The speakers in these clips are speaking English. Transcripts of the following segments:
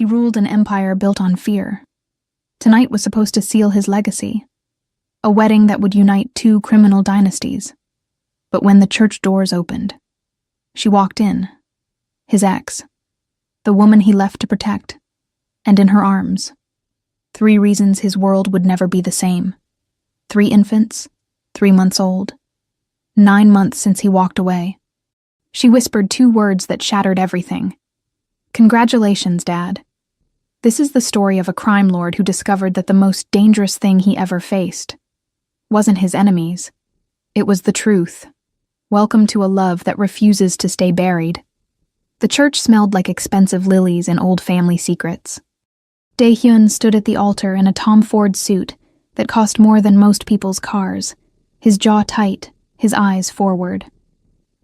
He ruled an empire built on fear. Tonight was supposed to seal his legacy, a wedding that would unite two criminal dynasties. But when the church doors opened, she walked in, his ex, the woman he left to protect, and in her arms, 3 reasons his world would never be the same. 3 infants, 3 months old, 9 months since he walked away. She whispered 2 words that shattered everything. "Congratulations, Dad." This is the story of a crime lord who discovered that the most dangerous thing he ever faced wasn't his enemies. It was the truth. Welcome to a love that refuses to stay buried. The church smelled like expensive lilies and old family secrets. Dae-hyun stood at the altar in a Tom Ford suit that cost more than most people's cars, his jaw tight, his eyes forward.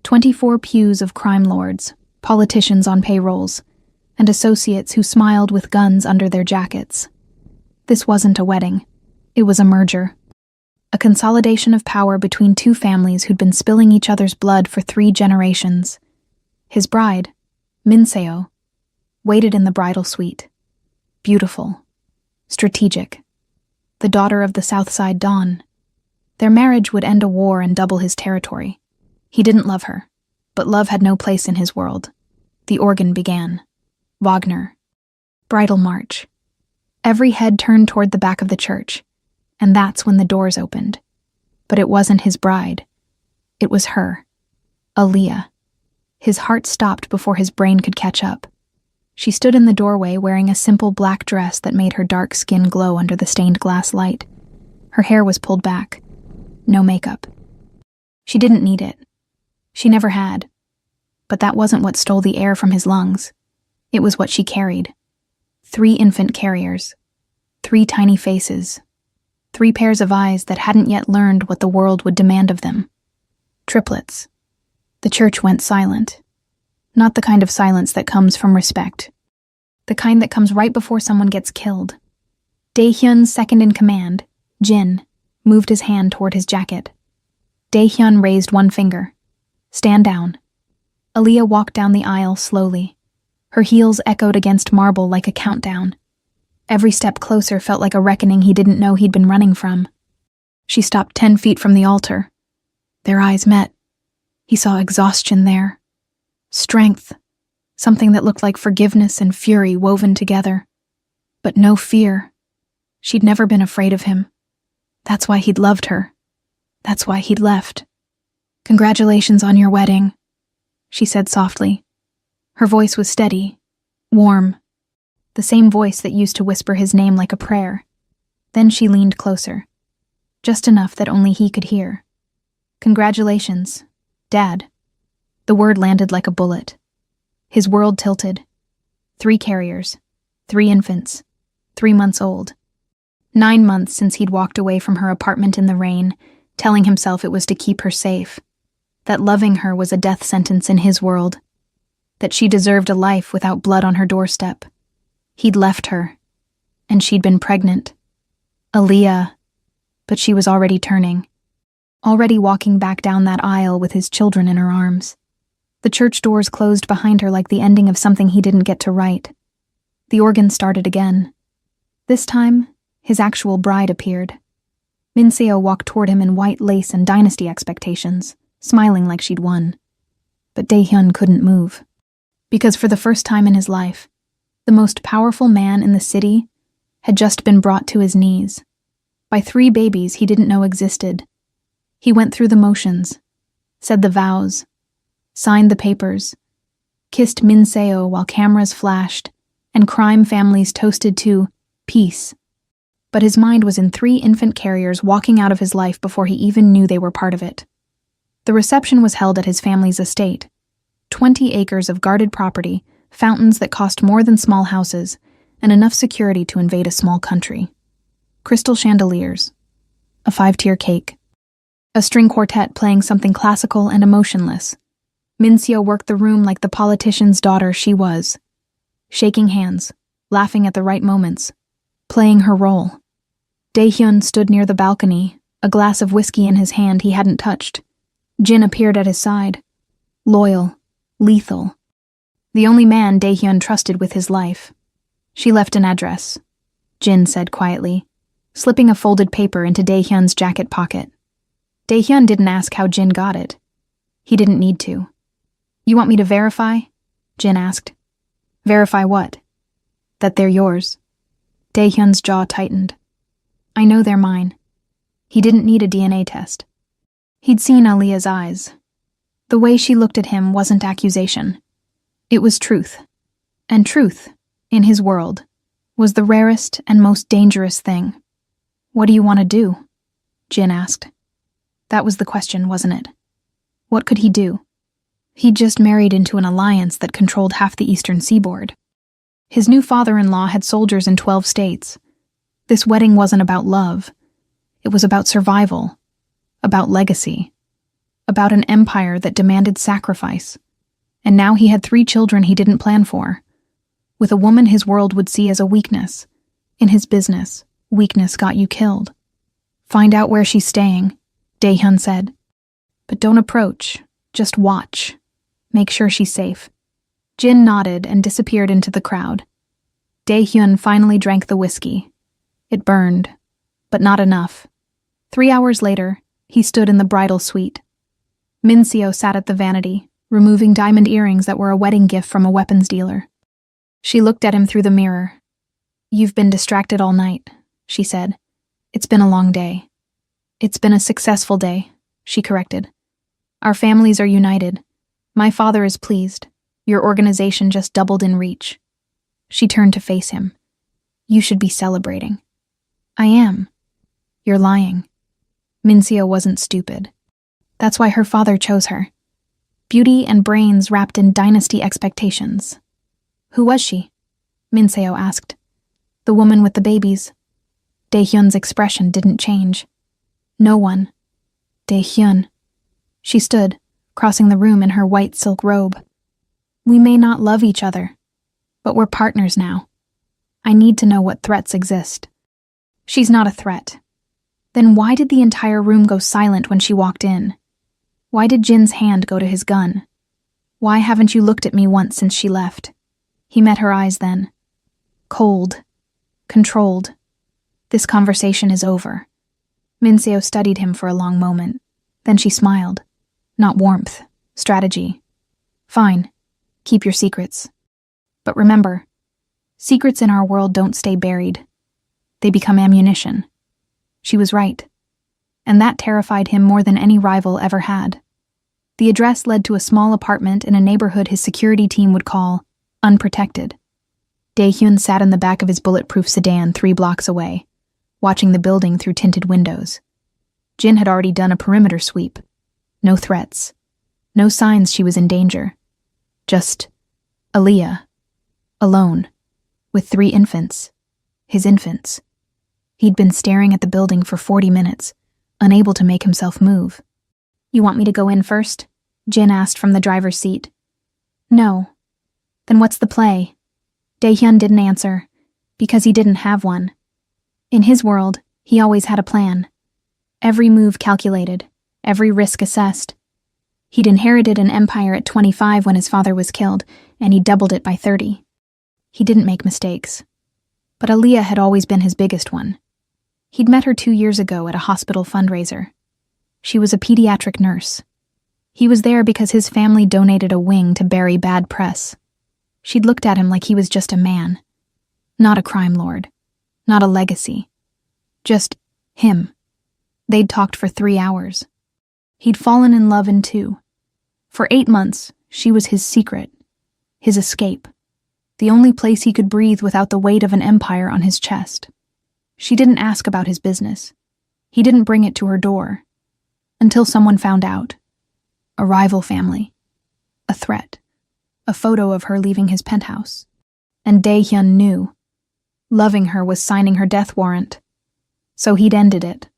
24 pews of crime lords, politicians on payrolls, and associates who smiled with guns under their jackets. This wasn't a wedding. It was a merger. A consolidation of power between 2 families who'd been spilling each other's blood for 3 generations. His bride, Min Seo, waited in the bridal suite. Beautiful. Strategic. The daughter of the Southside Dawn. Their marriage would end a war and double his territory. He didn't love her, but love had no place in his world. The organ began. Wagner. Bridal march. Every head turned toward the back of the church, and that's when the doors opened. But it wasn't his bride. It was her. Aaliyah. His heart stopped before his brain could catch up. She stood in the doorway wearing a simple black dress that made her dark skin glow under the stained glass light. Her hair was pulled back. No makeup. She didn't need it. She never had. But that wasn't what stole the air from his lungs. It was what she carried. 3 infant carriers. 3 tiny faces. 3 pairs of eyes that hadn't yet learned what the world would demand of them. Triplets. The church went silent. Not the kind of silence that comes from respect. The kind that comes right before someone gets killed. Dae-hyun's second in command, Jin, moved his hand toward his jacket. Dae-hyun raised one finger. "Stand down." Aaliyah walked down the aisle slowly. Her heels echoed against marble like a countdown. Every step closer felt like a reckoning he didn't know he'd been running from. She stopped 10 feet from the altar. Their eyes met. He saw exhaustion there. Strength. Something that looked like forgiveness and fury woven together. But no fear. She'd never been afraid of him. That's why he'd loved her. That's why he'd left. "Congratulations on your wedding," she said softly. Her voice was steady, warm, the same voice that used to whisper his name like a prayer. Then she leaned closer, just enough that only he could hear. "Congratulations, Dad." The word landed like a bullet. His world tilted. 3 carriers, 3 infants, 3 months old. 9 months since he'd walked away from her apartment in the rain, telling himself it was to keep her safe, that loving her was a death sentence in his world, that she deserved a life without blood on her doorstep. He'd left her, and she'd been pregnant. Aaliyah, but she was already turning, already walking back down that aisle with his children in her arms. The church doors closed behind her like the ending of something he didn't get to write. The organ started again. This time, his actual bride appeared. Min Seo walked toward him in white lace and dynasty expectations, smiling like she'd won. But Dae-hyun couldn't move. Because for the first time in his life, the most powerful man in the city had just been brought to his knees by 3 babies he didn't know existed. He went through the motions, said the vows, signed the papers, kissed Min Seo while cameras flashed and crime families toasted to peace. But his mind was in 3 infant carriers walking out of his life before he even knew they were part of it. The reception was held at his family's estate. 20 acres of guarded property, fountains that cost more than small houses, and enough security to invade a small country. Crystal chandeliers. A 5-tier cake. A string quartet playing something classical and emotionless. Min Seo worked the room like the politician's daughter she was. Shaking hands, laughing at the right moments, playing her role. Dae-hyun stood near the balcony, a glass of whiskey in his hand he hadn't touched. Jin appeared at his side. Loyal. Lethal. The only man Dae-hyun trusted with his life. She left an address, Jin said quietly, slipping a folded paper into Dae-hyun's jacket pocket. Dae-hyun didn't ask how Jin got it. He didn't need to. You want me to verify? Jin asked. Verify what? That they're yours. Dae-hyun's jaw tightened. I know they're mine. He didn't need a DNA test. He'd seen Aaliyah's eyes. The way she looked at him wasn't accusation. It was truth. And truth, in his world, was the rarest and most dangerous thing. What do you want to do? Jin asked. That was the question, wasn't it? What could he do? He'd just married into an alliance that controlled half the eastern seaboard. His new father-in-law had soldiers in 12 states. This wedding wasn't about love. It was about survival, about legacy, about an empire that demanded sacrifice. And now he had 3 children he didn't plan for, with a woman his world would see as a weakness. In his business, weakness got you killed. Find out where she's staying, Dae-hyun said. But don't approach, just watch. Make sure she's safe. Jin nodded and disappeared into the crowd. Dae-hyun finally drank the whiskey. It burned, but not enough. 3 hours later, he stood in the bridal suite. Min-seo sat at the vanity, removing diamond earrings that were a wedding gift from a weapons dealer. She looked at him through the mirror. You've been distracted all night, she said. It's been a long day. It's been a successful day, she corrected. Our families are united. My father is pleased. Your organization just doubled in reach. She turned to face him. You should be celebrating. I am. You're lying. Min-seo wasn't stupid. That's why her father chose her. Beauty and brains wrapped in dynasty expectations. Who was she? Min-seo asked. The woman with the babies. Dae-hyun's expression didn't change. No one. Dae-hyun. She stood, crossing the room in her white silk robe. We may not love each other, but we're partners now. I need to know what threats exist. She's not a threat. Then why did the entire room go silent when she walked in? Why did Jin's hand go to his gun? Why haven't you looked at me once since she left? He met her eyes then. Cold. Controlled. This conversation is over. Min-seo studied him for a long moment. Then she smiled. Not warmth. Strategy. Fine. Keep your secrets. But remember, secrets in our world don't stay buried. They become ammunition. She was right. And that terrified him more than any rival ever had. The address led to a small apartment in a neighborhood his security team would call unprotected. Dae-hyun sat in the back of his bulletproof sedan 3 blocks away, watching the building through tinted windows. Jin had already done a perimeter sweep. No threats. No signs she was in danger. Just Aaliyah. Alone. With 3 infants. His infants. He'd been staring at the building for 40 minutes, unable to make himself move. You want me to go in first? Jin asked from the driver's seat. No. Then what's the play? Dae-hyun didn't answer, because he didn't have one. In his world, he always had a plan. Every move calculated, every risk assessed. He'd inherited an empire at 25 when his father was killed, and he doubled it by 30. He didn't make mistakes. But Aaliyah had always been his biggest one. He'd met her 2 years ago at a hospital fundraiser. She was a pediatric nurse. He was there because his family donated a wing to bury bad press. She'd looked at him like he was just a man. Not a crime lord. Not a legacy. Just him. They'd talked for 3 hours. He'd fallen in love in 2. For 8 months, she was his secret. His escape. The only place he could breathe without the weight of an empire on his chest. She didn't ask about his business. He didn't bring it to her door. Until someone found out. A rival family. A threat. A photo of her leaving his penthouse. And Dae-hyun knew. Loving her was signing her death warrant. So he'd ended it.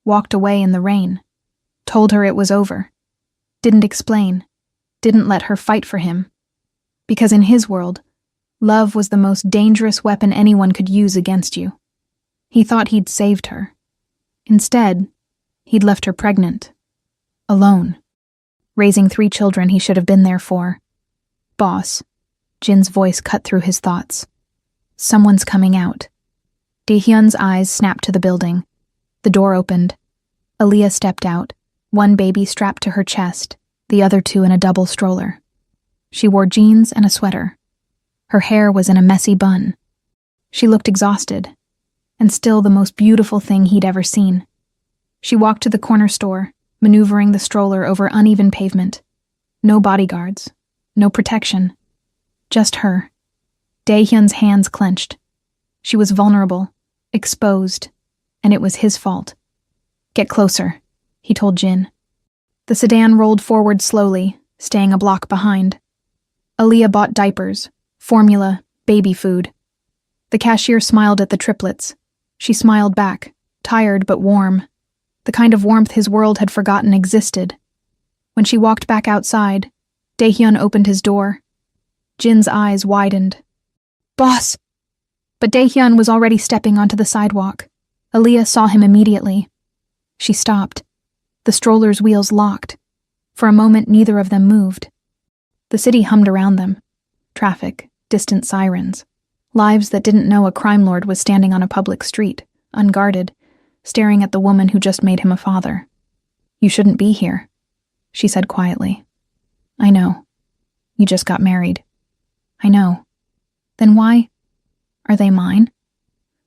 Walked away in the rain. Told her it was over. Didn't explain. Didn't let her fight for him. Because in his world, love was the most dangerous weapon anyone could use against you. He thought he'd saved her. Instead, he'd left her pregnant. Alone. Raising 3 children he should have been there for. Boss. Jin's voice cut through his thoughts. Someone's coming out. Daehyun's eyes snapped to the building. The door opened. Aaliyah stepped out, one baby strapped to her chest, the other two in a double stroller. She wore jeans and a sweater. Her hair was in a messy bun. She looked exhausted, and still the most beautiful thing he'd ever seen. She walked to the corner store, maneuvering the stroller over uneven pavement. No bodyguards, no protection. Just her. Daehyun's hands clenched. She was vulnerable, exposed, and it was his fault. "Get closer," he told Jin. The sedan rolled forward slowly, staying a block behind. Aaliyah bought diapers, formula, baby food. The cashier smiled at the triplets. She smiled back, tired but warm, the kind of warmth his world had forgotten existed. When she walked back outside, Daehyun opened his door. Jin's eyes widened. "Boss!" But Daehyun was already stepping onto the sidewalk. Aaliyah saw him immediately. She stopped. The stroller's wheels locked. For a moment, neither of them moved. The city hummed around them. Traffic, distant sirens. Lives that didn't know a crime lord was standing on a public street, unguarded, staring at the woman who just made him a father. "You shouldn't be here," she said quietly. "I know. You just got married." "I know. Then why? Are they mine?"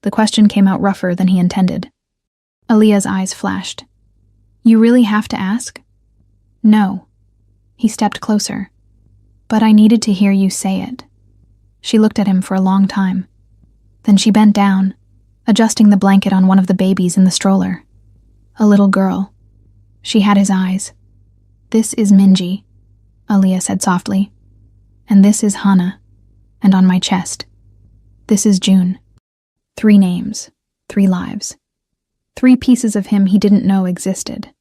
The question came out rougher than he intended. Aaliyah's eyes flashed. "You really have to ask?" "No." He stepped closer. "But I needed to hear you say it." She looked at him for a long time. Then she bent down, adjusting the blanket on one of the babies in the stroller. A little girl. She had his eyes. "This is Minji," Aaliyah said softly. "And this is Hana. And on my chest, this is June." 3 names, 3 lives. 3 pieces of him he didn't know existed.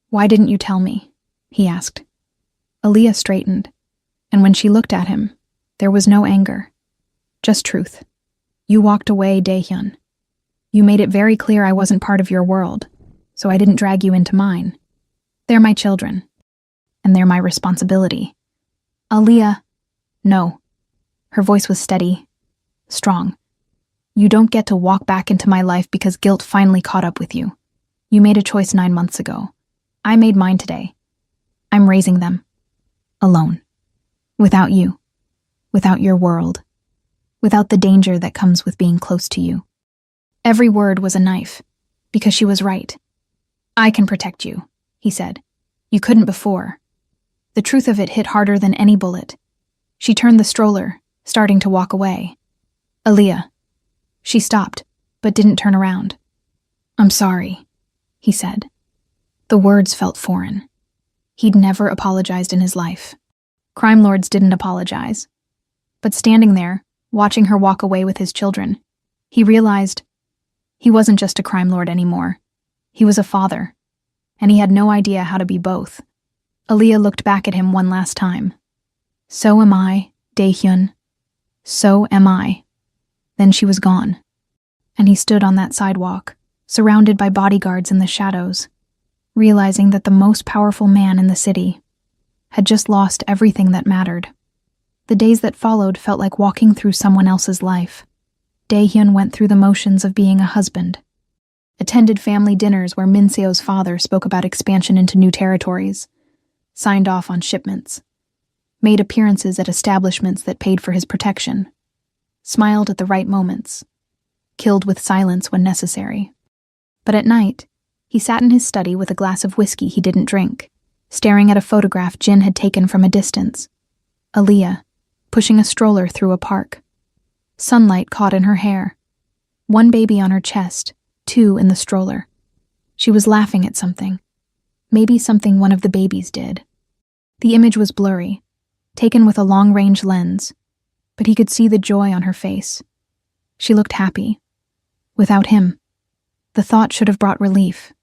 "Why didn't you tell me?" he asked. Aaliyah straightened, and when she looked at him, there was no anger, just truth. "You walked away, Daehyun. You made it very clear I wasn't part of your world, so I didn't drag you into mine. They're my children, and they're my responsibility." "Aaliyah." "No." Her voice was steady, strong. "You don't get to walk back into my life because guilt finally caught up with you. You made a choice 9 months ago. I made mine today. I'm raising them. Alone. Without you. Without your world. Without the danger that comes with being close to you." Every word was a knife, because she was right. "I can protect you," he said. "You couldn't before." The truth of it hit harder than any bullet. She turned the stroller, starting to walk away. "Aaliyah." She stopped, but didn't turn around. "I'm sorry," he said. The words felt foreign. He'd never apologized in his life. Crime lords didn't apologize. But standing there, watching her walk away with his children, he realized he wasn't just a crime lord anymore. He was a father, and he had no idea how to be both. Aaliyah looked back at him one last time. "So am I, Daehyun. So am I." Then she was gone, and he stood on that sidewalk, surrounded by bodyguards in the shadows, realizing that the most powerful man in the city had just lost everything that mattered. The days that followed felt like walking through someone else's life. Daehyun went through the motions of being a husband, attended family dinners where Min Seo's father spoke about expansion into new territories, signed off on shipments, made appearances at establishments that paid for his protection, smiled at the right moments, killed with silence when necessary. But at night, he sat in his study with a glass of whiskey he didn't drink, staring at a photograph Jin had taken from a distance. Aaliyah, pushing a stroller through a park. Sunlight caught in her hair. 1 baby on her chest, 2 in the stroller. She was laughing at something. Maybe something one of the babies did. The image was blurry, taken with a long-range lens, but he could see the joy on her face. She looked happy. Without him. The thought should have brought relief.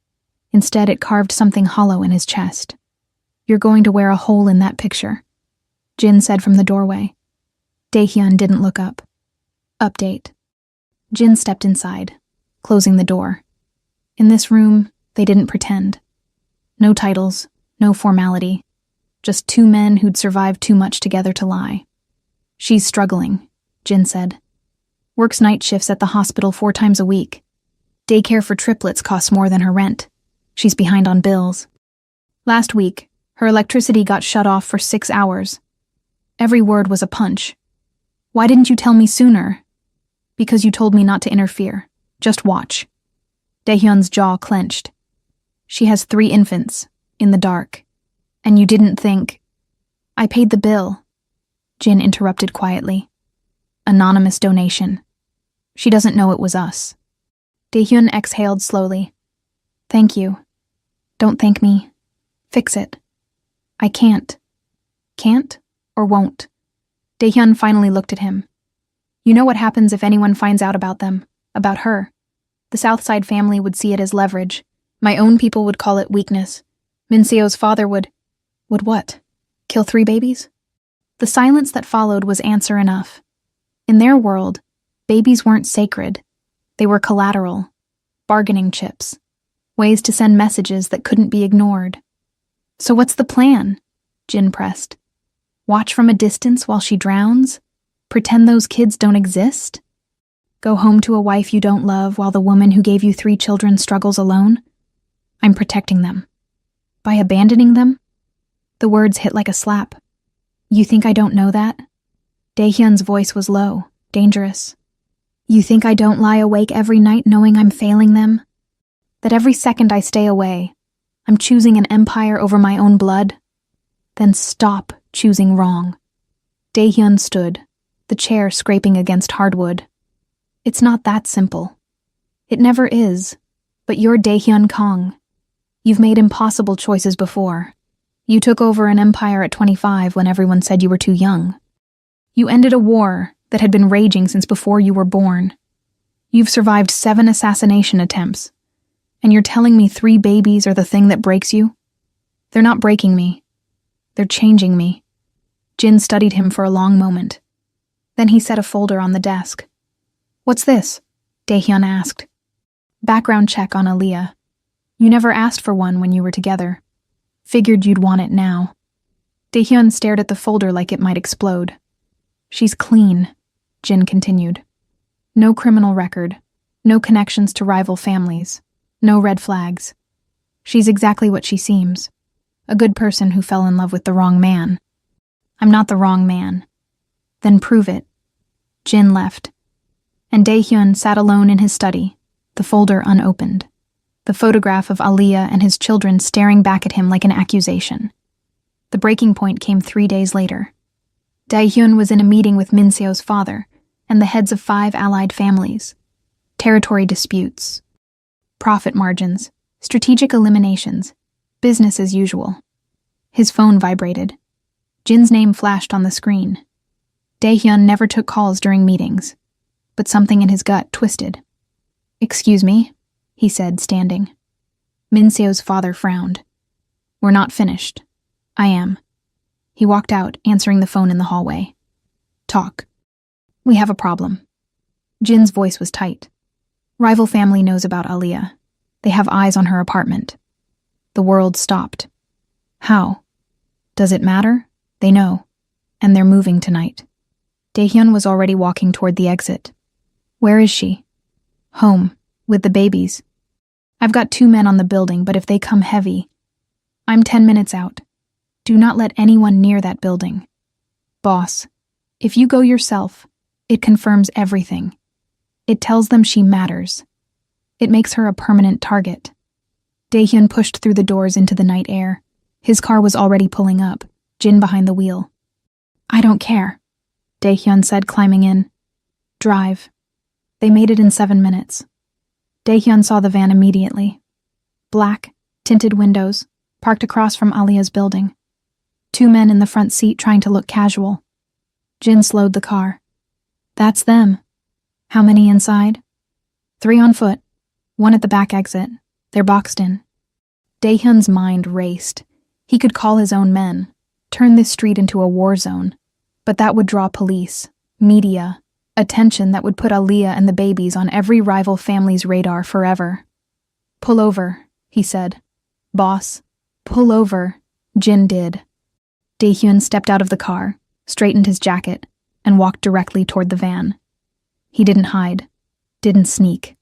Instead, it carved something hollow in his chest. "You're going to wear a hole in that picture," Jin said from the doorway. Daehyun didn't look up. Update. Jin stepped inside, closing the door. In this room, they didn't pretend. No titles, no formality. Just 2 men who'd survived too much together to lie. "She's struggling," Jin said. Works night shifts at the hospital 4 times a week. Daycare for triplets costs more than her rent. She's behind on bills. Last week, her electricity got shut off for 6 hours. Every word was a punch. Why didn't you tell me sooner? Because you told me not to interfere. Just watch. Daehyun's jaw clenched. She has 3 infants, in the dark. And you didn't think... I paid the bill. Jin interrupted quietly. Anonymous donation. She doesn't know it was us. Daehyun exhaled slowly. Thank you. Don't thank me. Fix it. I can't. Can't or won't? Daehyun finally looked at him. You know what happens if anyone finds out about them, about her. The Southside family would see it as leverage. My own people would call it weakness. Minseo's father would what? Kill 3 babies? The silence that followed was answer enough. In their world, babies weren't sacred. They were collateral, bargaining chips, ways to send messages that couldn't be ignored. So what's the plan? Jin pressed. Watch from a distance while she drowns? Pretend those kids don't exist? Go home to a wife you don't love while the woman who gave you 3 children struggles alone? I'm protecting them. By abandoning them? The words hit like a slap. You think I don't know that? Daehyun's voice was low, dangerous. You think I don't lie awake every night knowing I'm failing them? That every second I stay away, I'm choosing an empire over my own blood? Then stop choosing wrong. Daehyun stood, the chair scraping against hardwood. It's not that simple. It never is, but you're Daehyun Kong. You've made impossible choices before. You took over an empire at 25 when everyone said you were too young. You ended a war that had been raging since before you were born. You've survived 7 assassination attempts, and you're telling me 3 babies are the thing that breaks you? They're not breaking me. They're changing me. Jin studied him for a long moment. Then he set a folder on the desk. What's this? Daehyun asked. Background check on Aaliyah. You never asked for one when you were together. Figured you'd want it now. Daehyun stared at the folder like it might explode. She's clean, Jin continued. No criminal record, no connections to rival families, no red flags. She's exactly what she seems. A good person who fell in love with the wrong man. I'm not the wrong man. Then prove it. Jin left, and Daehyun sat alone in his study, the folder unopened. The photograph of Aaliyah and his children staring back at him like an accusation. The breaking point came 3 days later. Daehyun was in a meeting with Minseo's father and the heads of 5 allied families. Territory disputes, profit margins, strategic eliminations, business as usual. His phone vibrated. Jin's name flashed on the screen. Daehyun never took calls during meetings, but something in his gut twisted. Excuse me, he said, standing. Minseo's father frowned. We're not finished. I am. He walked out, answering the phone in the hallway. Talk. We have a problem. Jin's voice was tight. Rival family knows about Aaliyah. They have eyes on her apartment. The world stopped. How? Does it matter? They know. And they're moving tonight. Daehyun was already walking toward the exit. Where is she? Home, with the babies. I've got 2 men on the building, but if they come heavy, I'm 10 minutes out. Do not let anyone near that building. Boss, if you go yourself, it confirms everything. It tells them she matters. It makes her a permanent target. Daehyun pushed through the doors into the night air. His car was already pulling up, Jin behind the wheel. I don't care, Daehyun said, climbing in. Drive. They made it in 7 minutes. Daehyun saw the van immediately. Black, tinted windows, parked across from Aaliyah's building. 2 men in the front seat trying to look casual. Jin slowed the car. That's them. How many inside? 3 on foot. 1 at the back exit. They're boxed in. Daehyun's mind raced. He could call his own men, turn this street into a war zone. But that would draw police, media, attention that would put Aaliyah and the babies on every rival family's radar forever. Pull over, he said. Boss, pull over. Jin did. Daehyun stepped out of the car, straightened his jacket, and walked directly toward the van. He didn't hide, didn't sneak,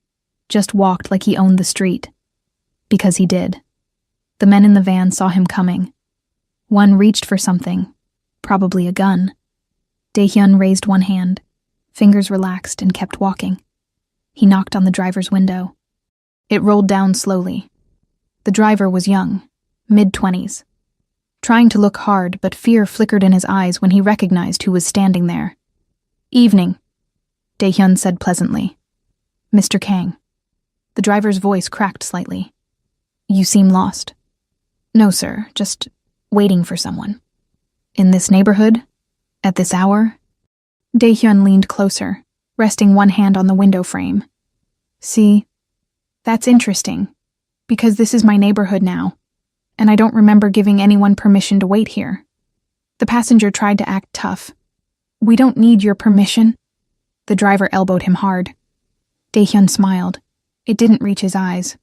just walked like he owned the street. Because he did. The men in the van saw him coming. One reached for something, probably a gun. Dae-hyun raised one hand, fingers relaxed, and kept walking. He knocked on the driver's window. It rolled down slowly. The driver was young, mid-20s. Trying to look hard, but fear flickered in his eyes when he recognized who was standing there. "Evening," Dae-hyun said pleasantly. "Mr. Kang." The driver's voice cracked slightly. "You seem lost." "No, sir, just waiting for someone." "In this neighborhood? At this hour?" Dae-hyun leaned closer, resting one hand on the window frame. "See, that's interesting, because this is my neighborhood now, and I don't remember giving anyone permission to wait here." The passenger tried to act tough. "We don't need your permission." The driver elbowed him hard. Dae-hyun smiled. It didn't reach his eyes.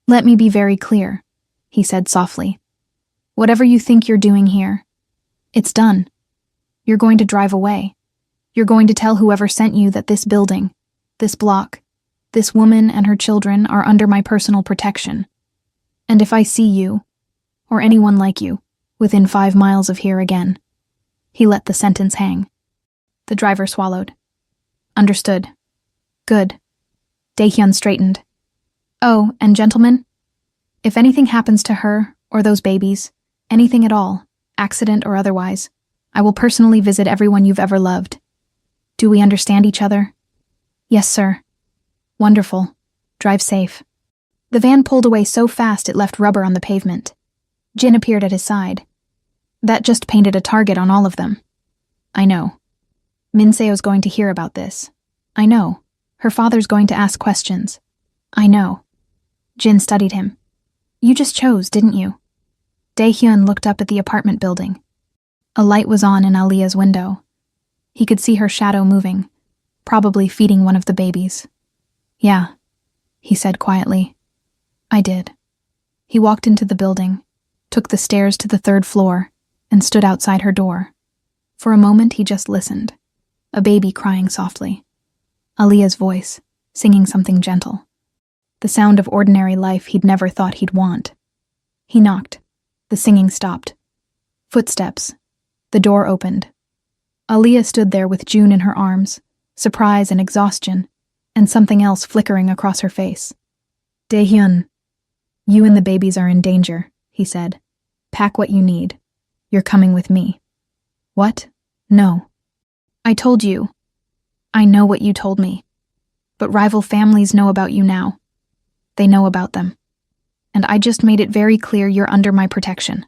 "Let me be very clear," he said softly. "Whatever you think you're doing here, it's done. You're going to drive away. You're going to tell whoever sent you that this building, this block, this woman and her children are under my personal protection. And if I see you, or anyone like you, within 5 miles of here again." He let the sentence hang. The driver swallowed. "Understood. Good." Dae-hyun straightened. "Oh, and gentlemen, if anything happens to her, or those babies, anything at all, accident or otherwise, I will personally visit everyone you've ever loved. Do we understand each other?" "Yes, sir." "Wonderful. Drive safe." The van pulled away so fast it left rubber on the pavement. Jin appeared at his side. "That just painted a target on all of them." "I know. Minseo's going to hear about this." "I know. Her father's going to ask questions." "I know." Jin studied him. "You just chose, didn't you?" Dae-hyun looked up at the apartment building. A light was on in Aliyah's window. He could see her shadow moving, probably feeding one of the babies. "Yeah," he said quietly. "I did." He walked into the building, took the stairs to the 3rd floor, and stood outside her door. For a moment he just listened, a baby crying softly. Aliyah's voice, singing something gentle. The sound of ordinary life he'd never thought he'd want. He knocked. The singing stopped. Footsteps. The door opened. Aliyah stood there with June in her arms, surprise and exhaustion, and something else flickering across her face. "Dae-hyun, you and the babies are in danger," he said. "Pack what you need. You're coming with me." "What? No." "I told you. I know what you told me. But rival families know about you now. They know about them. And I just made it very clear you're under my protection.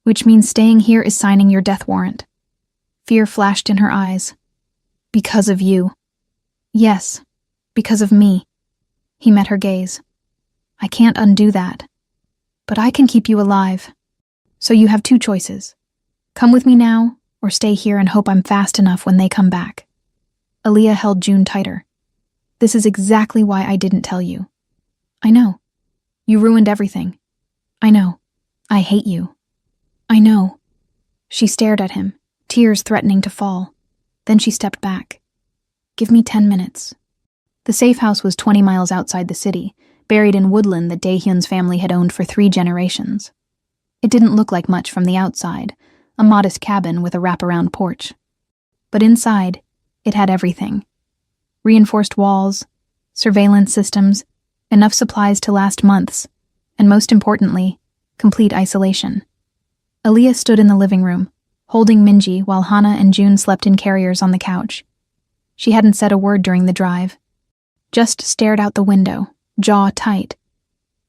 Which means staying here is signing your death warrant." Fear flashed in her eyes. "Because of you." "Yes, because of me." He met her gaze. "I can't undo that. But I can keep you alive. So you have 2 choices. Come with me now, or stay here and hope I'm fast enough when they come back." Aliyah held June tighter. "This is exactly why I didn't tell you." "I know. You ruined everything." "I know. I hate you." "I know." She stared at him, tears threatening to fall. Then she stepped back. "Give me 10 minutes." The safe house was 20 miles outside the city, buried in woodland that Dae-hyun's family had owned for 3 generations. It didn't look like much from the outside, a modest cabin with a wraparound porch. But inside, it had everything. Reinforced walls, surveillance systems, enough supplies to last months, and most importantly, complete isolation. Aliyah stood in the living room, holding Minji while Hana and June slept in carriers on the couch. She hadn't said a word during the drive, just stared out the window, jaw tight,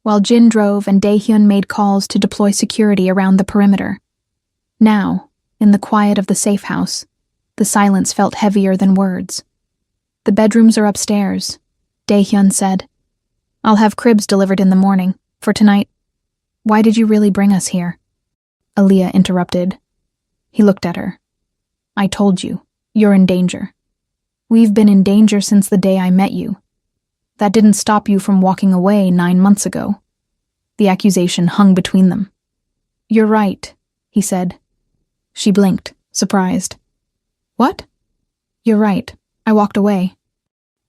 while Jin drove and Dae-hyun made calls to deploy security around the perimeter. Now, in the quiet of the safe house, the silence felt heavier than words. "The bedrooms are upstairs," Dae-hyun said. "I'll have cribs delivered in the morning. For tonight." "Why did you really bring us here?" Aliyah interrupted. He looked at her. "I told you, you're in danger. We've been in danger since the day I met you. That didn't stop you from walking away 9 months ago." The accusation hung between them. "You're right," he said. She blinked, surprised. "What?" "You're right. I walked away.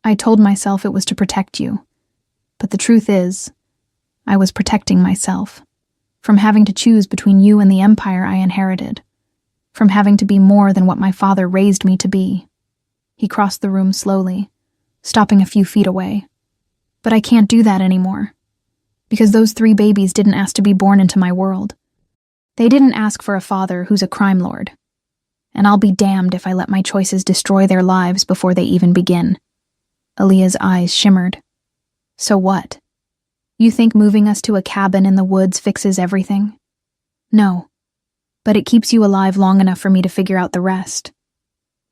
I told myself it was to protect you. But the truth is, I was protecting myself from having to choose between you and the empire I inherited, from having to be more than what my father raised me to be. He crossed the room slowly, stopping a few feet away. But I can't do that anymore, because those 3 babies didn't ask to be born into my world. They didn't ask for a father who's a crime lord. And I'll be damned if I let my choices destroy their lives before they even begin. Aaliyah's eyes shimmered. So what? You think moving us to a cabin in the woods fixes everything? No. But it keeps you alive long enough for me to figure out the rest.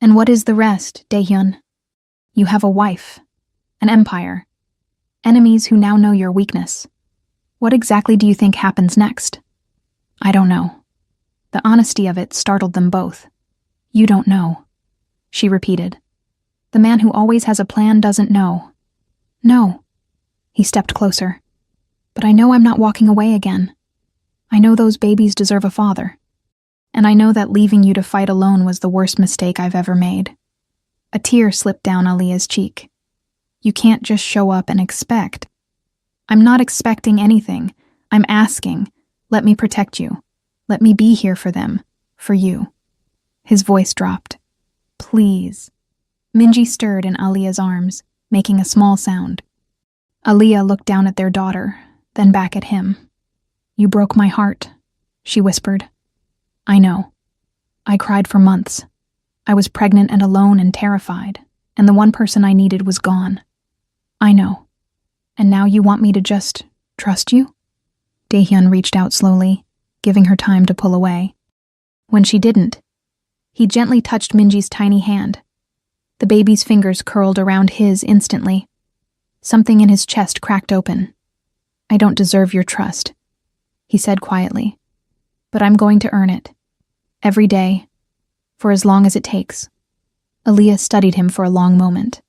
And what is the rest, Daehyun? You have a wife, an empire, enemies who now know your weakness. What exactly do you think happens next? I don't know. The honesty of it startled them both. You don't know, she repeated. The man who always has a plan doesn't know. No. He stepped closer. But I know I'm not walking away again. I know those babies deserve a father. And I know that leaving you to fight alone was the worst mistake I've ever made. A tear slipped down Aaliyah's cheek. You can't just show up and expect. I'm not expecting anything. I'm asking. Let me protect you. Let me be here for them. For you. His voice dropped. Please. Minji stirred in Aaliyah's arms, making a small sound. Aaliyah looked down at their daughter, then back at him. You broke my heart, she whispered. I know. I cried for months. I was pregnant and alone and terrified, and the one person I needed was gone. I know. And now you want me to just trust you? Daehyun reached out slowly, giving her time to pull away. When she didn't, he gently touched Minji's tiny hand. The baby's fingers curled around his instantly. Something in his chest cracked open. I don't deserve your trust, he said quietly. But I'm going to earn it. Every day. For as long as it takes. Aaliyah studied him for a long moment.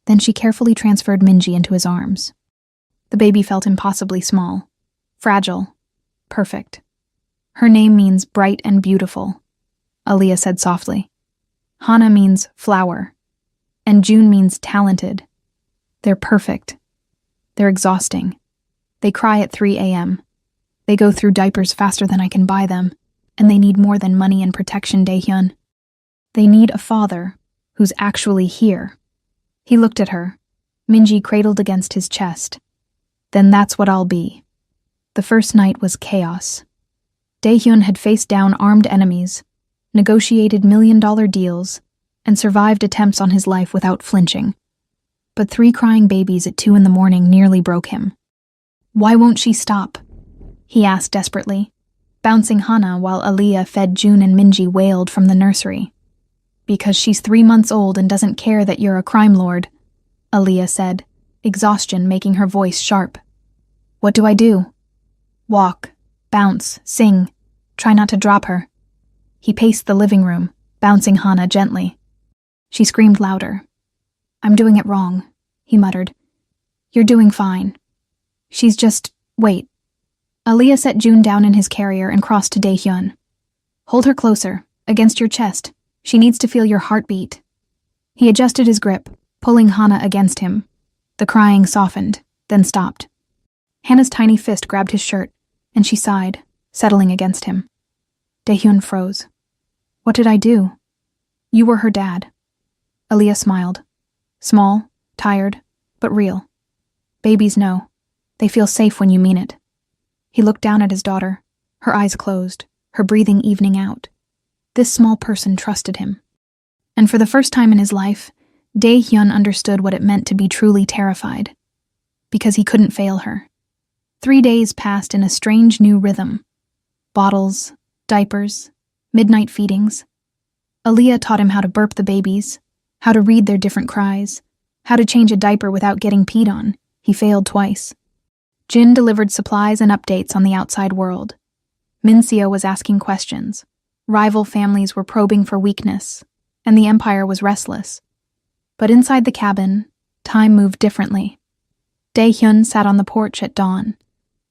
Then she carefully transferred Minji into his arms. The baby felt impossibly small. Fragile. Perfect. Her name means bright and beautiful, Aaliyah said softly. Hana means flower. And June means talented. They're perfect. They're exhausting. They cry at 3 a.m. They go through diapers faster than I can buy them, and they need more than money and protection, Daehyun. They need a father who's actually here. He looked at her, Minji cradled against his chest. Then that's what I'll be. The first night was chaos. Daehyun had faced down armed enemies, negotiated million-dollar deals, and survived attempts on his life without flinching. But 3 crying babies at 2 a.m. nearly broke him. Why won't she stop? He asked desperately, bouncing Hana while Aaliyah fed June and Minji wailed from the nursery. Because she's 3 months old and doesn't care that you're a crime lord, Aaliyah said, exhaustion making her voice sharp. What do I do? Walk, bounce, sing, try not to drop her. He paced the living room, bouncing Hana gently. She screamed louder. I'm doing it wrong, he muttered. You're doing fine. She's just... Wait. Aaliyah set June down in his carrier and crossed to Daehyun. Hold her closer, against your chest. She needs to feel your heartbeat. He adjusted his grip, pulling Hana against him. The crying softened, then stopped. Hannah's tiny fist grabbed his shirt, and she sighed, settling against him. Daehyun froze. What did I do? You were her dad. Aaliyah smiled. Small, tired, but real. Babies know. They feel safe when you mean it. He looked down at his daughter, her eyes closed, her breathing evening out. This small person trusted him. And for the first time in his life, Daehyun understood what it meant to be truly terrified. Because he couldn't fail her. 3 days passed in a strange new rhythm. Bottles, diapers, midnight feedings. Aaliyah taught him how to burp the babies, how to read their different cries, how to change a diaper without getting peed on. He failed twice. Jin delivered supplies and updates on the outside world. Minseo was asking questions. Rival families were probing for weakness, and the empire was restless. But inside the cabin, time moved differently. Daehyun sat on the porch at dawn,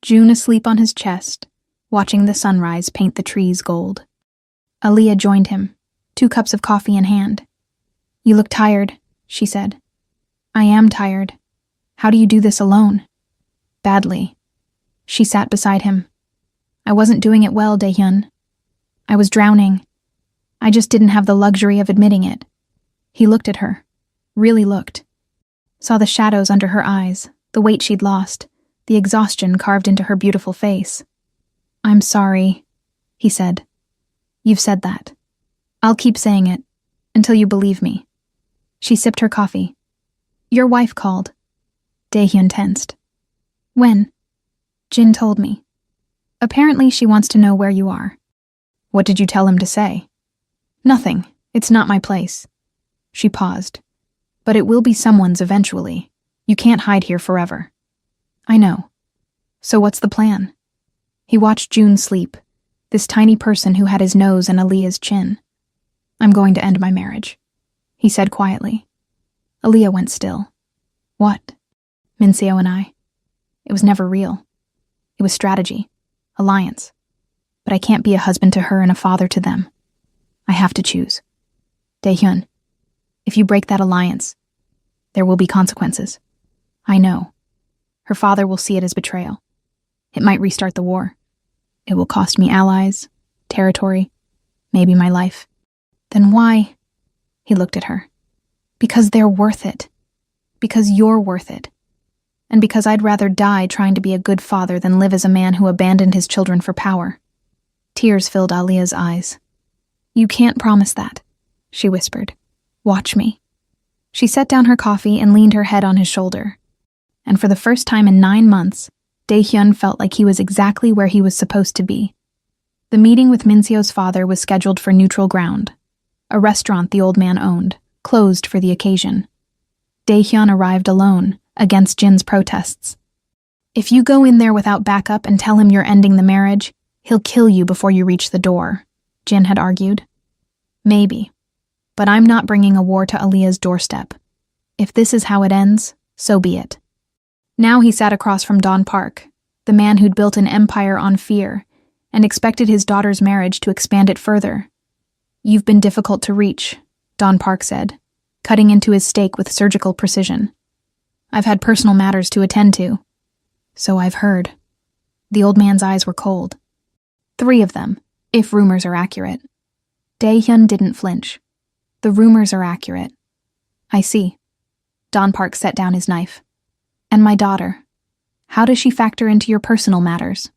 June asleep on his chest, watching the sunrise paint the trees gold. Aaliyah joined him, 2 cups of coffee in hand. You look tired, she said. I am tired. How do you do this alone? Badly. She sat beside him. I wasn't doing it well, Dae-hyun. I was drowning. I just didn't have the luxury of admitting it. He looked at her. Really looked. Saw the shadows under her eyes, the weight she'd lost, the exhaustion carved into her beautiful face. I'm sorry, he said. You've said that. I'll keep saying it, until you believe me. She sipped her coffee. Your wife called. Dae-hyun tensed. When? Jin told me. Apparently she wants to know where you are. What did you tell him to say? Nothing. It's not my place. She paused. But it will be someone's eventually. You can't hide here forever. I know. So what's the plan? He watched June sleep, this tiny person who had his nose in Aaliyah's chin. I'm going to end my marriage, he said quietly. Aaliyah went still. What? Minseo and I. It was never real. It was strategy, alliance. But I can't be a husband to her and a father to them. I have to choose. Dae-hyun, if you break that alliance, there will be consequences. I know. Her father will see it as betrayal. It might restart the war. It will cost me allies, territory, maybe my life. Then why? He looked at her. Because they're worth it. Because you're worth it. And because I'd rather die trying to be a good father than live as a man who abandoned his children for power. Tears filled Aaliyah's eyes. You can't promise that, she whispered. Watch me. She set down her coffee and leaned her head on his shoulder. And for the first time in 9 months, Dae-hyun felt like he was exactly where he was supposed to be. The meeting with Minseo's father was scheduled for neutral ground, a restaurant the old man owned, closed for the occasion. Dae-hyun arrived alone, against Jin's protests. If you go in there without backup and tell him you're ending the marriage, he'll kill you before you reach the door, Jin had argued. Maybe. But I'm not bringing a war to Aaliyah's doorstep. If this is how it ends, so be it. Now he sat across from Don Park, the man who'd built an empire on fear, and expected his daughter's marriage to expand it further. You've been difficult to reach, Don Park said, cutting into his steak with surgical precision. I've had personal matters to attend to. So I've heard. The old man's eyes were cold. 3 of them, if rumors are accurate. Dae-hyun didn't flinch. The rumors are accurate. I see. Don Park set down his knife. And my daughter. How does she factor into your personal matters?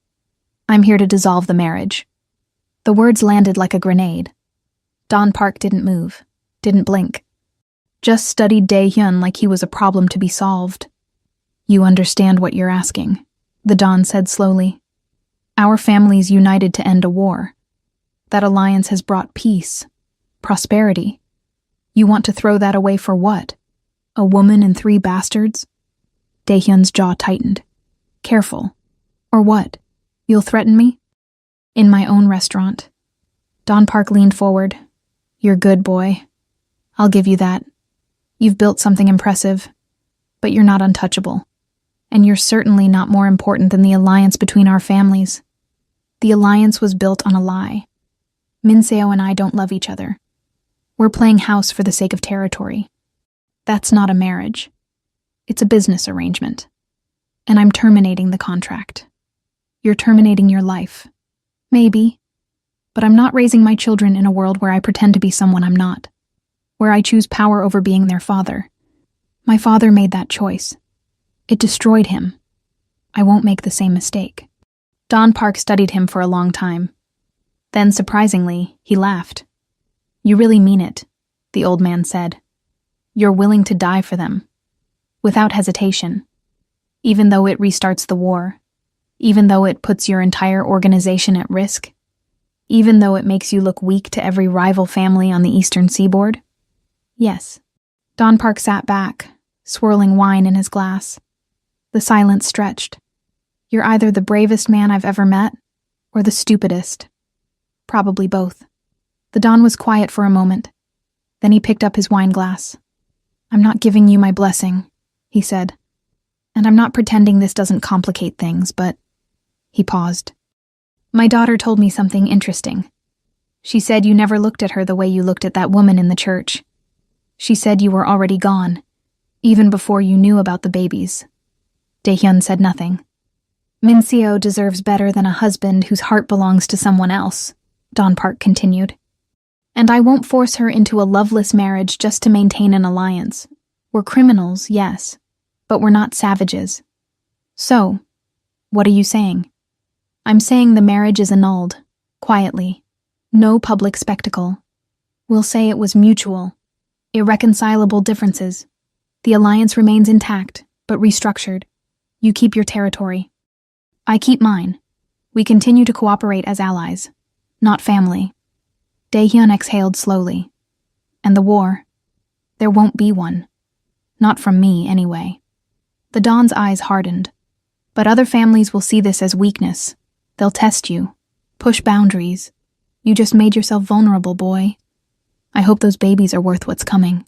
I'm here to dissolve the marriage. The words landed like a grenade. Don Park didn't move, didn't blink. Just studied Dae-hyun like he was a problem to be solved. You understand what you're asking, the Don said slowly. Our family's united to end a war. That alliance has brought peace, prosperity. You want to throw that away for what? A woman and 3 bastards? Dae-hyun's jaw tightened. Careful. Or what? You'll threaten me? In my own restaurant. Don Park leaned forward. You're good, boy. I'll give you that. You've built something impressive, but you're not untouchable. And you're certainly not more important than the alliance between our families. The alliance was built on a lie. Minseo and I don't love each other. We're playing house for the sake of territory. That's not a marriage. It's a business arrangement. And I'm terminating the contract. You're terminating your life. Maybe. But I'm not raising my children in a world where I pretend to be someone I'm not. Where I choose power over being their father. My father made that choice. It destroyed him. I won't make the same mistake. Don Park studied him for a long time. Then, surprisingly, he laughed. You really mean it, the old man said. You're willing to die for them. Without hesitation. Even though it restarts the war. Even though it puts your entire organization at risk. Even though it makes you look weak to every rival family on the eastern seaboard. Yes. Don Park sat back, swirling wine in his glass. The silence stretched. You're either the bravest man I've ever met, or the stupidest. Probably both. The Don was quiet for a moment. Then he picked up his wine glass. I'm not giving you my blessing, he said. And I'm not pretending this doesn't complicate things, but... He paused. My daughter told me something interesting. She said you never looked at her the way you looked at that woman in the church. She said you were already gone, Even before you knew about the babies. Daehyun said nothing. Min-seo deserves better than a husband whose heart belongs to someone else, Don Park continued. And I won't force her into a loveless marriage just to maintain an alliance. We're criminals, yes, but we're not savages. So, what are you saying? I'm saying the marriage is annulled, quietly. No public spectacle. We'll say it was mutual. Irreconcilable differences. The alliance remains intact, but restructured. You keep your territory. I keep mine. We continue to cooperate as allies, not family. Daehyun exhaled slowly. And the war? There won't be one. Not from me, anyway. The Don's eyes hardened. But other families will see this as weakness. They'll test you, push boundaries. You just made yourself vulnerable, boy. I hope those babies are worth what's coming.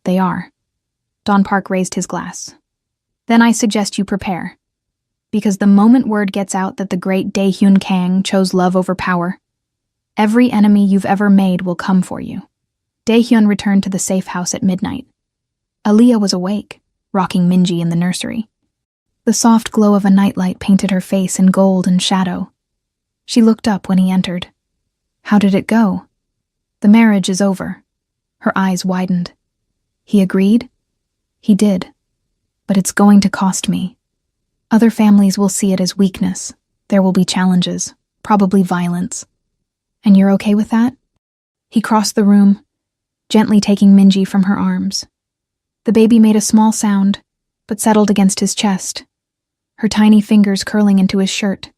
They are. Don Park raised his glass. Then I suggest you prepare. Because the moment word gets out that the great Daehyun Kang chose love over power, every enemy you've ever made will come for you. Daehyun returned to the safe house at midnight. Aaliyah was awake, rocking Minji in the nursery. The soft glow of a nightlight painted her face in gold and shadow. She looked up when he entered. How did it go? The marriage is over. Her eyes widened. He agreed? He did. But it's going to cost me. Other families will see it as weakness. There will be challenges, probably violence. And you're okay with that? He crossed the room, gently taking Minji from her arms. The baby made a small sound, but settled against his chest, her tiny fingers curling into his shirt.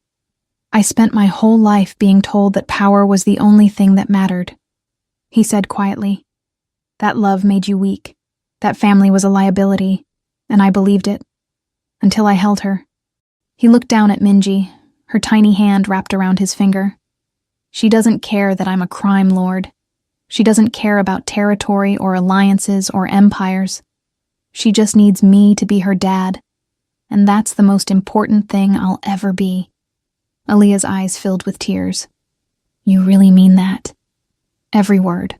I spent my whole life being told that power was the only thing that mattered, he said quietly. That love made you weak. That family was a liability, and I believed it. Until I held her. He looked down at Minji, her tiny hand wrapped around his finger. She doesn't care that I'm a crime lord. She doesn't care about territory or alliances or empires. She just needs me to be her dad. And that's the most important thing I'll ever be. Aaliyah's eyes filled with tears. You really mean that? Every word.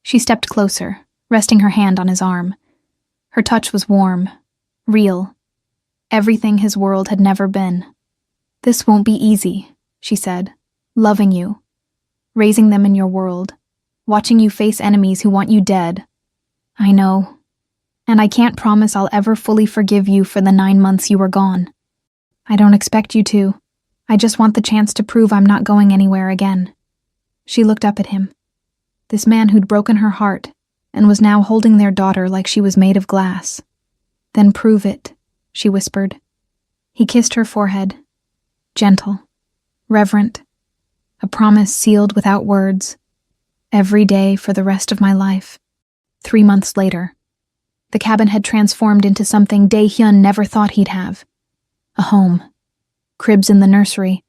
She stepped closer, resting her hand on his arm. Her touch was warm, real. Everything his world had never been. This won't be easy, she said. Loving you. Raising them in your world. Watching you face enemies who want you dead. I know. And I can't promise I'll ever fully forgive you for the 9 months you were gone. I don't expect you to. I just want the chance to prove I'm not going anywhere again. She looked up at him. This man who'd broken her heart and was now holding their daughter like she was made of glass. Then prove it, she whispered. He kissed her forehead. Gentle. Reverent. A promise sealed without words. Every day for the rest of my life. 3 months later. The cabin had transformed into something Daehyun never thought he'd have. A home. Cribs in the nursery.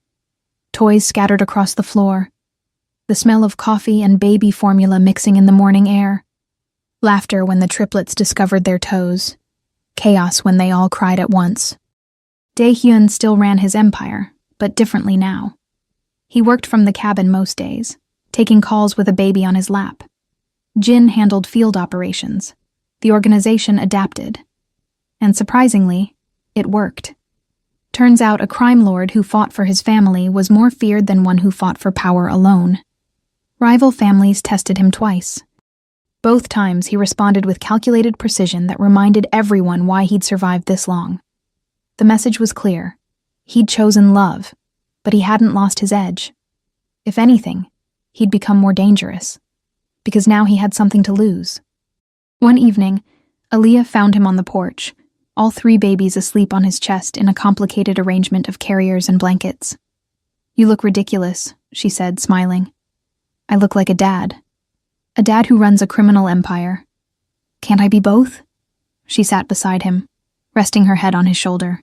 Toys scattered across the floor. The smell of coffee and baby formula mixing in the morning air. Laughter when the triplets discovered their toes. Chaos when they all cried at once. Daehyun still ran his empire, but differently now. He worked from the cabin most days, taking calls with a baby on his lap. Jin handled field operations. The organization adapted. And surprisingly, it worked. Turns out a crime lord who fought for his family was more feared than one who fought for power alone. Rival families tested him twice. Both times he responded with calculated precision that reminded everyone why he'd survived this long. The message was clear. He'd chosen love, but he hadn't lost his edge. If anything, he'd become more dangerous, because now he had something to lose. One evening, Aaliyah found him on the porch, all 3 babies asleep on his chest in a complicated arrangement of carriers and blankets. You look ridiculous, she said, smiling. I look like a dad who runs a criminal empire. Can't I be both? She sat beside him, resting her head on his shoulder.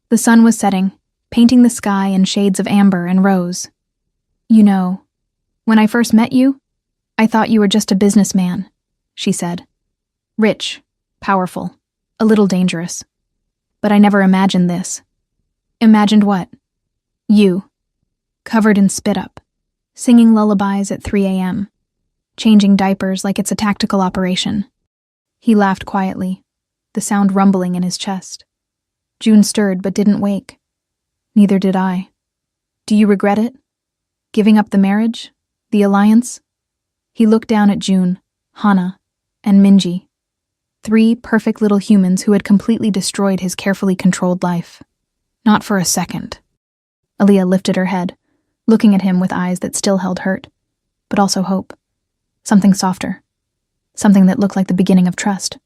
The sun was setting, painting the sky in shades of amber and rose. You know, when I first met you, I thought you were just a businessman, she said. Rich, powerful, a little dangerous. But I never imagined this. Imagined what? You, covered in spit-up, singing lullabies at 3 a.m., changing diapers like it's a tactical operation. He laughed quietly. the sound rumbling in his chest. June stirred but didn't wake. Neither did I. Do you regret it? Giving up the marriage? The alliance? He looked down at June, Hana, and Minji. 3 perfect little humans who had completely destroyed his carefully controlled life. Not for a second. Aaliyah lifted her head, looking at him with eyes that still held hurt, but also hope. Something softer. Something that looked like the beginning of trust.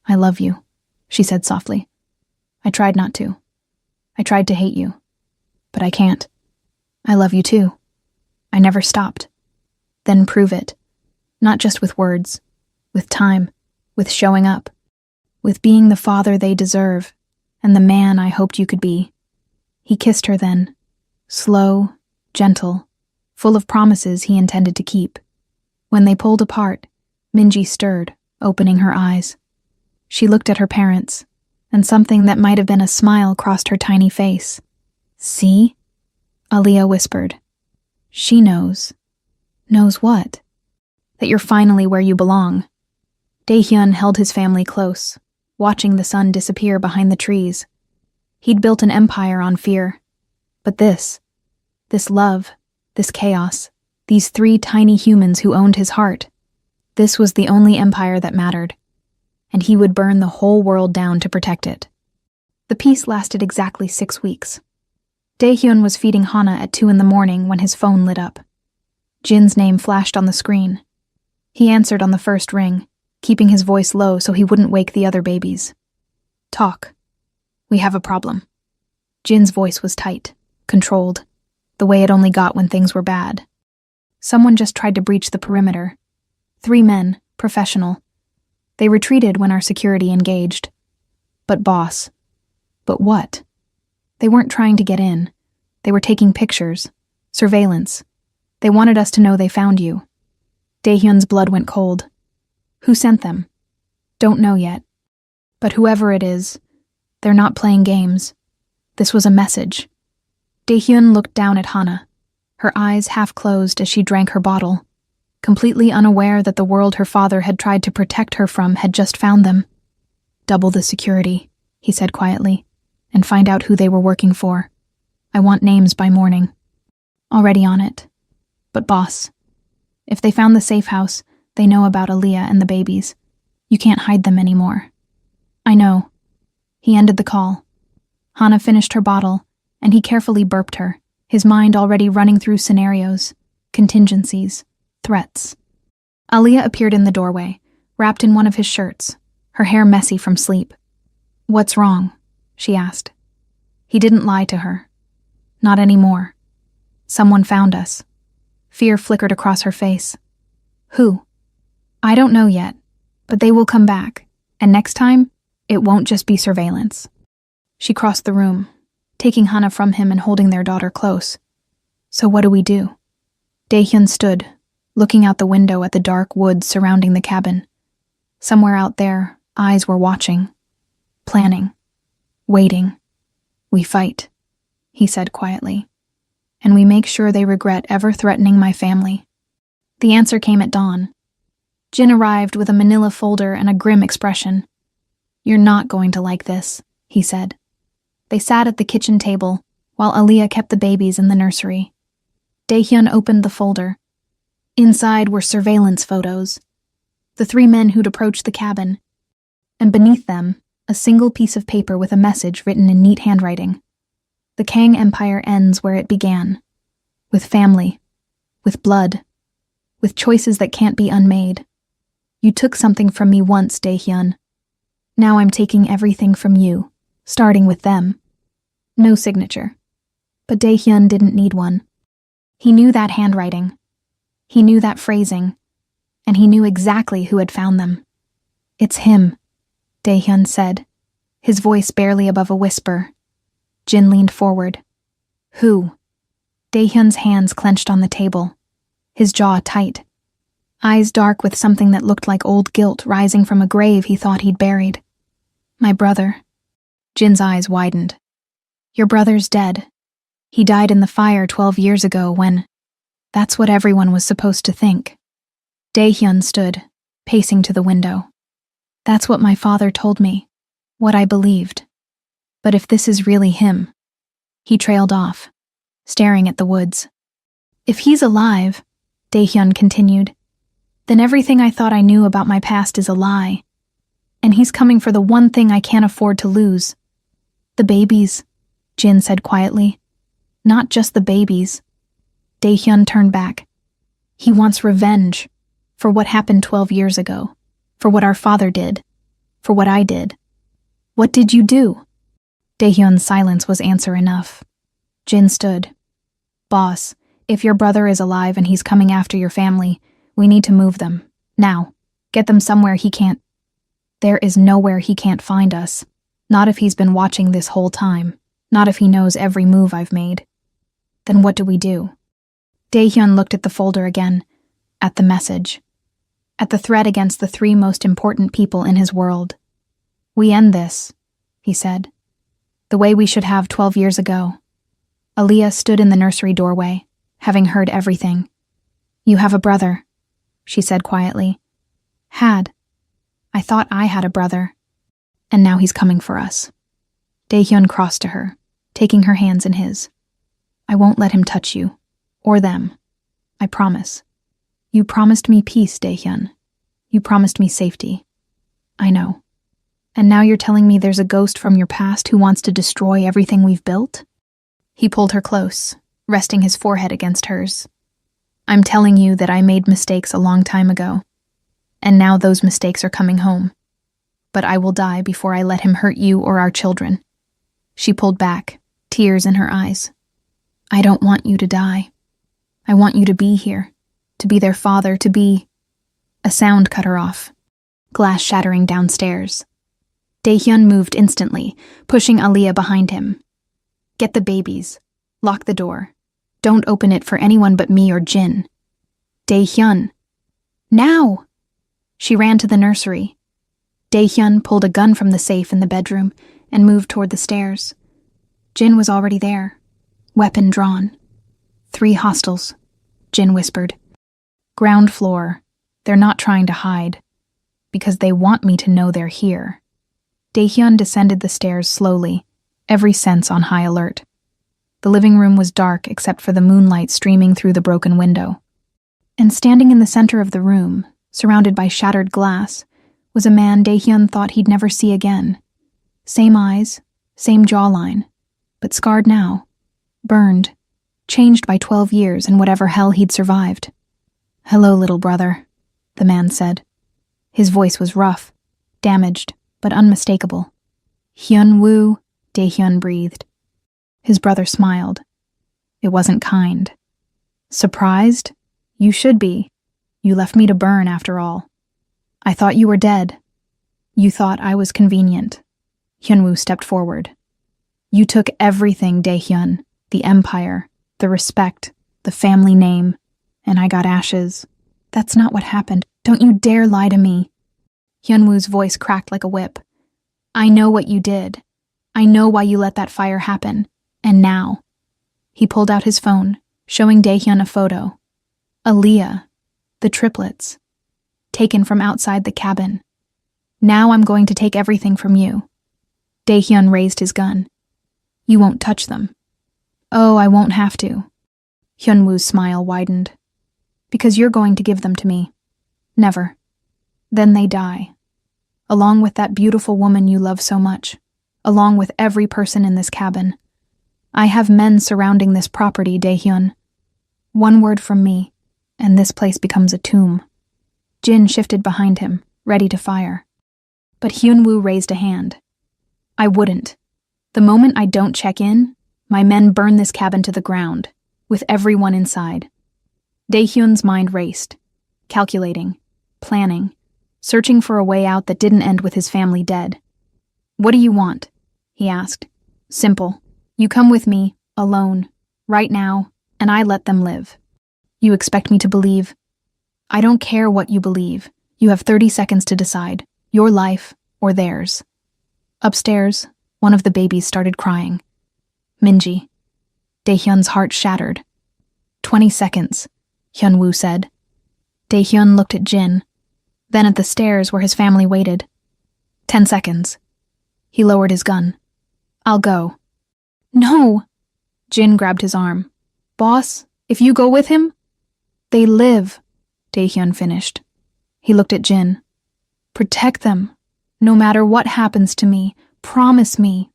I love you, she said softly. I tried not to. I tried to hate you. But I can't. I love you too. I never stopped. Then prove it. Not just with words. With time. With showing up. With being the father they deserve. And the man I hoped you could be. He kissed her then. Slow, gentle, full of promises he intended to keep. When they pulled apart, Minji stirred, opening her eyes. She looked at her parents, and something that might have been a smile crossed her tiny face. See? Aaliyah whispered. She knows. Knows what? That you're finally where you belong. Daehyun held his family close, watching the sun disappear behind the trees. He'd built an empire on fear. But this love, this chaos, these 3 tiny humans who owned his heart, this was the only empire that mattered. And he would burn the whole world down to protect it. The peace lasted exactly 6 weeks. Daehyun was feeding Hana at 2 a.m. when his phone lit up. Jin's name flashed on the screen. He answered on the first ring, keeping his voice low so he wouldn't wake the other babies. Talk. We have a problem. Jin's voice was tight, controlled, the way it only got when things were bad. Someone just tried to breach the perimeter. 3 men, professional. They retreated when our security engaged. But boss. But what? They weren't trying to get in. They were taking pictures. Surveillance. They wanted us to know they found you. Daehyun's blood went cold. Who sent them? Don't know yet. But whoever it is, they're not playing games. This was a message. Daehyun looked down at Hana, her eyes half closed as she drank her bottle, completely unaware that the world her father had tried to protect her from had just found them. Double the security, he said quietly, and find out who they were working for. I want names by morning. Already on it. But boss, if they found the safe house, they know about Aaliyah and the babies. You can't hide them anymore. I know. He ended the call. Hana finished her bottle, and he carefully burped her, his mind already running through scenarios, contingencies, threats. Aaliyah appeared in the doorway, wrapped in one of his shirts, her hair messy from sleep. What's wrong? She asked. He didn't lie to her. Not anymore. Someone found us. Fear flickered across her face. Who? I don't know yet, but they will come back, and next time, it won't just be surveillance. She crossed the room, taking Hana from him and holding their daughter close. So what do we do? Daehyun stood, looking out the window at the dark woods surrounding the cabin. Somewhere out there, eyes were watching, planning, waiting. We fight, he said quietly, and we make sure they regret ever threatening my family. The answer came at dawn. Jin arrived with a manila folder and a grim expression. You're not going to like this, he said. They sat at the kitchen table, while Aaliyah kept the babies in the nursery. Daehyun opened the folder. Inside were surveillance photos. The 3 men who'd approached the cabin. And beneath them, a single piece of paper with a message written in neat handwriting. The Kang Empire ends where it began. With family. With blood. With choices that can't be unmade. You took something from me once, Daehyun. Now I'm taking everything from you, starting with them. No signature. But Daehyun didn't need one. He knew that handwriting. He knew that phrasing. And he knew exactly who had found them. It's him, Daehyun said, his voice barely above a whisper. Jin leaned forward. Who? Daehyun's hands clenched on the table, his jaw tight. Eyes dark with something that looked like old guilt rising from a grave he thought he'd buried. My brother. Jin's eyes widened. Your brother's dead. He died in the fire 12 years ago when... That's what everyone was supposed to think. Daehyun stood, pacing to the window. That's what my father told me. What I believed. But if this is really him. He trailed off, staring at the woods. If he's alive, Daehyun continued, then everything I thought I knew about my past is a lie. And he's coming for the one thing I can't afford to lose. The babies, Jin said quietly. Not just the babies. Daehyun turned back. He wants revenge for what happened 12 years ago, for what our father did, for what I did. What did you do? Daehyun's silence was answer enough. Jin stood. Boss, if your brother is alive and he's coming after your family, we need to move them. Now. Get them somewhere he can't. There is nowhere he can't find us. Not if he's been watching this whole time. Not if he knows every move I've made. Then what do we do? Daehyun looked at the folder again. At the message. At the threat against the 3 most important people in his world. We end this, he said. The way we should have 12 years ago. Aaliyah stood in the nursery doorway, having heard everything. You have a brother, she said quietly. Had. I thought I had a brother. And now he's coming for us. Daehyun crossed to her, taking her hands in his. I won't let him touch you. Or them. I promise. You promised me peace, Daehyun. You promised me safety. I know. And now you're telling me there's a ghost from your past who wants to destroy everything we've built? He pulled her close, resting his forehead against hers. I'm telling you that I made mistakes a long time ago. And now those mistakes are coming home. But I will die before I let him hurt you or our children. She pulled back, tears in her eyes. I don't want you to die. I want you to be here, to be their father, to be... A sound cut her off, glass shattering downstairs. Daehyun moved instantly, pushing Aaliyah behind him. Get the babies. Lock the door. Don't open it for anyone but me or Jin. Daehyun. Now! She ran to the nursery. Daehyun pulled a gun from the safe in the bedroom and moved toward the stairs. Jin was already there, weapon drawn. 3 hostiles, Jin whispered. Ground floor. They're not trying to hide. Because they want me to know they're here. Daehyun descended the stairs slowly, every sense on high alert. The living room was dark except for the moonlight streaming through the broken window. And standing in the center of the room, surrounded by shattered glass, was a man Daehyun thought he'd never see again. Same eyes, same jawline, but scarred now, burned, changed by 12 years and whatever hell he'd survived. Hello, little brother, the man said. His voice was rough, damaged, but unmistakable. Hyun-woo, Daehyun breathed. His brother smiled. It wasn't kind. Surprised? You should be. You left me to burn after all. I thought you were dead. You thought I was convenient. Hyun-woo stepped forward. You took everything, Daehyun. The empire, the respect, the family name, and I got ashes. That's not what happened. Don't you dare lie to me. Hyun-woo's voice cracked like a whip. I know what you did. I know why you let that fire happen. And now. He pulled out his phone, showing Daehyun a photo. Aaliyah, the triplets, taken from outside the cabin. Now I'm going to take everything from you. Daehyun raised his gun. You won't touch them. Oh, I won't have to. Hyun-woo's smile widened. Because you're going to give them to me. Never. Then they die. Along with that beautiful woman you love so much. Along with every person in this cabin. I have men surrounding this property, Daehyun. One word from me, and this place becomes a tomb. Jin shifted behind him, ready to fire. But Hyun-woo raised a hand. I wouldn't. The moment I don't check in, my men burn this cabin to the ground, with everyone inside. Daehyun's mind raced, calculating, planning, searching for a way out that didn't end with his family dead. What do you want? He asked. Simple. You come with me, alone, right now, and I let them live. You expect me to believe? I don't care what you believe. You have 30 seconds to decide, your life or theirs. Upstairs, one of the babies started crying. Minji. Daehyun's heart shattered. 20 seconds, Hyun-woo said. Daehyun looked at Jin, then at the stairs where his family waited. 10 seconds. He lowered his gun. I'll go. No! Jin grabbed his arm. Boss, if you go with him? They live, Daehyun finished. He looked at Jin. Protect them. No matter what happens to me, promise me.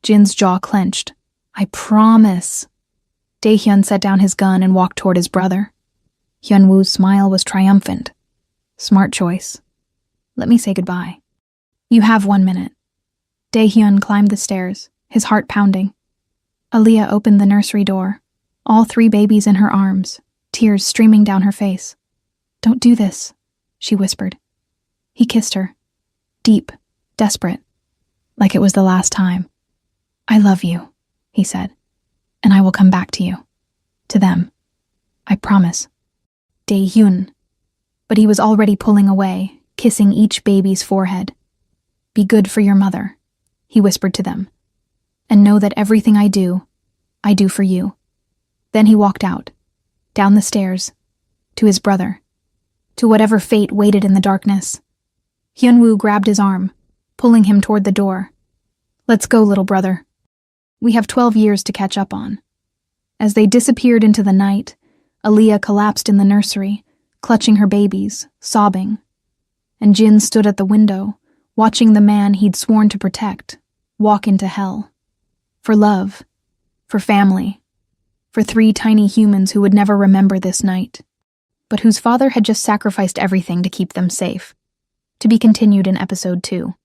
Jin's jaw clenched. I promise. Daehyun set down his gun and walked toward his brother. Hyunwoo's smile was triumphant. Smart choice. Let me say goodbye. You have 1 minute. Daehyun climbed the stairs, his heart pounding. Aaliyah opened the nursery door, all 3 babies in her arms, tears streaming down her face. Don't do this, she whispered. He kissed her, deep, desperate, like it was the last time. I love you, he said, and I will come back to you, to them. I promise. Daehyun. But he was already pulling away, kissing each baby's forehead. Be good for your mother, he whispered to them. And know that everything I do for you. Then he walked out, down the stairs, to his brother, to whatever fate waited in the darkness. Hyunwoo grabbed his arm, pulling him toward the door. Let's go, little brother. We have 12 years to catch up on. As they disappeared into the night, Aaliyah collapsed in the nursery, clutching her babies, sobbing. And Jin stood at the window, watching the man he'd sworn to protect walk into hell. For love, for family, for 3 tiny humans who would never remember this night, but whose father had just sacrificed everything to keep them safe. To be continued in episode 2.